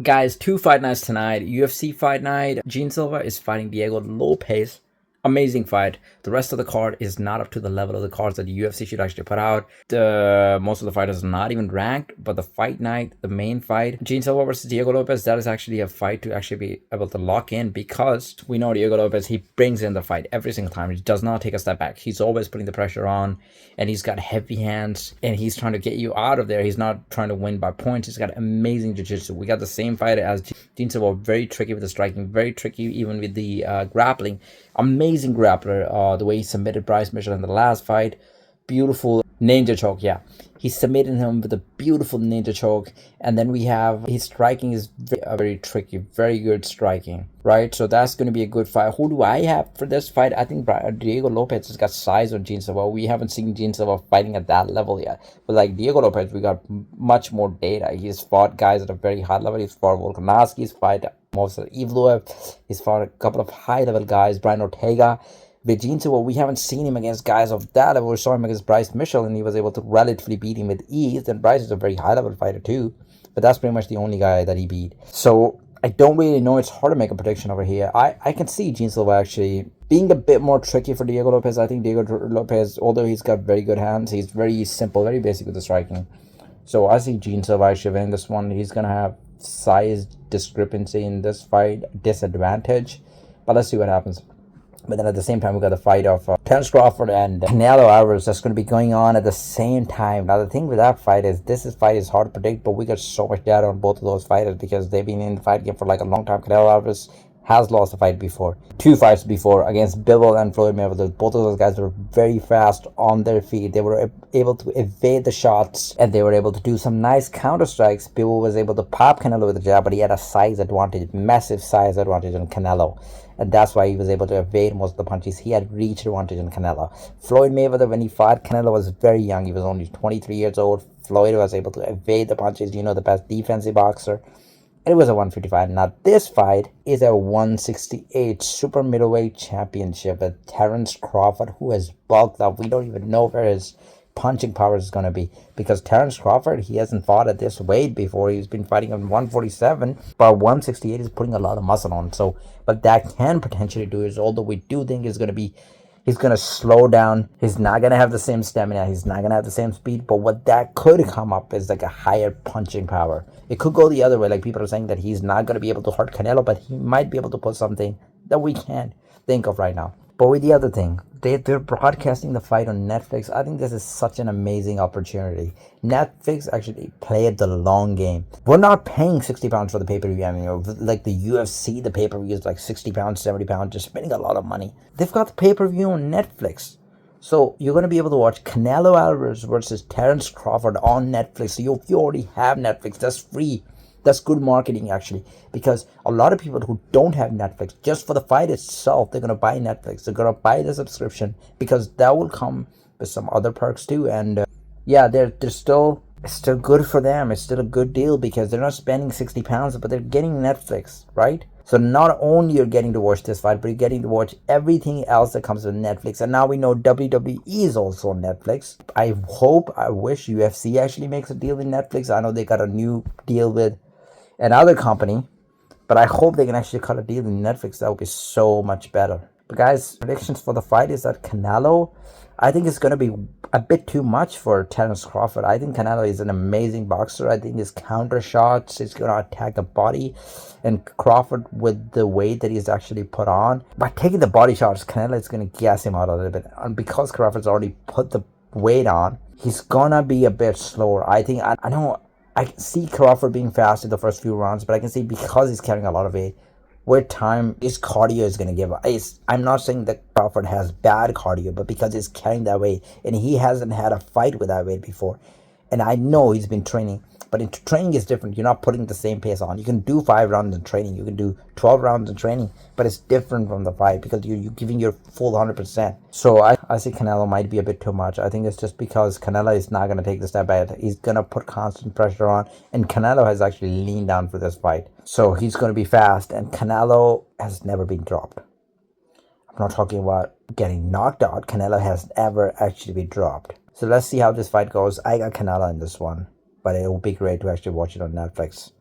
Guys, two fight nights tonight. UFC fight night. Gene Silva is fighting Diego Lopez. Amazing fight. The rest of the card is not up to the level of the cards that the UFC should actually put out. Most of the fighters are not even ranked, but the fight night, the main fight, Gene Silva versus Diego Lopez, that is actually a fight to actually be able to lock in, because we know Diego Lopez, he brings in the fight every single time. He does not take a step back. He's always putting the pressure on, and he's got heavy hands, and he's trying to get you out of there. He's not trying to win by points. He's got amazing jiu-jitsu. We got the same fighter as Gene Silva, very tricky with the striking, very tricky even with the grappling. Amazing grappler, the way he submitted Bryce Mitchell in the last fight. Beautiful ninja choke, yeah. He submitted him with a beautiful ninja choke. And then we have his striking is very tricky, very good striking, right? So that's going to be a good fight. Who do I have for this fight? I think Diego Lopez has got size on Gene Silva. We haven't seen Gene Silva fighting at that level yet. But like Diego Lopez, we got much more data. He's fought guys at a very high level. He's fought Volkanovski, he's fought Movsar Evloev, he's fought a couple of high-level guys, Brian Ortega. With Gene Silva, we haven't seen him against guys of that level. We saw him against Bryce Mitchell, and he was able to relatively beat him with ease. And Bryce is a very high-level fighter too, but that's pretty much the only guy that he beat. So I don't really know. It's hard to make a prediction over here. I can see Gene Silva actually being a bit more tricky for Diego Lopez. I think Diego Lopez, although he's got very good hands, he's very simple, very basic with the striking. So I see Gene Silva actually winning this one. He's going to have size discrepancy in this fight, disadvantage, but let's see what happens. But then at the same time, we got the fight of Terence Crawford and Canelo Alvarez that's going to be going on at the same time. Now, the thing with that fight is this fight is hard to predict, but we got so much data on both of those fighters because they've been in the fight game for like a long time. Canelo Alvarez has lost a fight before, two fights before, against Bivol and Floyd Mayweather. Both of those guys were very fast on their feet. They were able to evade the shots, and they were able to do some nice counter strikes. Bivol was able to pop Canelo with a jab, but he had a size advantage, massive size advantage on Canelo. And that's why he was able to evade most of the punches. He had reach advantage on Canelo. Floyd Mayweather, when he fought Canelo, was very young. He was only 23 years old. Floyd was able to evade the punches. You know, the best defensive boxer. And it was a 155. Now, this fight is a 168 super middleweight championship with Terence Crawford, who has bulked up. We don't even know where his punching power is going to be, because Terence Crawford, he hasn't fought at this weight before. He's been fighting at 147, but 168 is putting a lot of muscle on. So, but that can potentially do is, although we do think is going to be, he's going to slow down. He's not going to have the same stamina. He's not going to have the same speed. But what that could come up is like a higher punching power. It could go the other way. Like people are saying that he's not going to be able to hurt Canelo, but he might be able to put something that we can't think of right now. But with the other thing, they're broadcasting the fight on Netflix. I think this is such an amazing opportunity. Netflix actually played the long game. We're not paying £60 for the pay-per-view. I mean, like the UFC, the pay-per-view is like £60, £70. Just spending a lot of money. They've got the pay-per-view on Netflix. So you're going to be able to watch Canelo Alvarez versus Terence Crawford on Netflix. So you already have Netflix. That's free. That's good marketing, actually, because a lot of people who don't have Netflix, just for the fight itself, they're going to buy Netflix. They're going to buy the subscription because that will come with some other perks too. And yeah, they're still, it's still good for them. It's still a good deal because they're not spending £60, but they're getting Netflix, right? So not only you're getting to watch this fight, but you're getting to watch everything else that comes with Netflix. And now we know WWE is also on Netflix. I wish UFC actually makes a deal with Netflix. I know they got a new deal with another company, but I hope they can actually cut a deal with Netflix. That would be so much better. But guys, predictions for the fight is that Canelo, I think it's going to be a bit too much for Terence Crawford. I think Canelo is an amazing boxer. I think his counter shots, he's going to attack the body, and Crawford, with the weight that he's actually put on, by taking the body shots, Canelo is going to gas him out a little bit. And because Crawford's already put the weight on, he's going to be a bit slower. I think, I know, I can see Crawford being fast in the first few rounds, but I can see because he's carrying a lot of weight, with time, his cardio is going to give up. I'm not saying that Crawford has bad cardio, but because he's carrying that weight, and he hasn't had a fight with that weight before. And I know he's been training, but training is different. You're not putting the same pace on. You can do 5 rounds in training. You can do 12 rounds in training, but it's different from the fight because you're giving your full 100%. So I see Canelo might be a bit too much. I think it's just because Canelo is not going to take the step back. He's going to put constant pressure on, and Canelo has actually leaned down for this fight. So he's going to be fast, and Canelo has never been dropped. I'm not talking about getting knocked out. Canelo has never actually been dropped. So let's see how this fight goes. I got Canelo in this one, but it will be great to actually watch it on Netflix.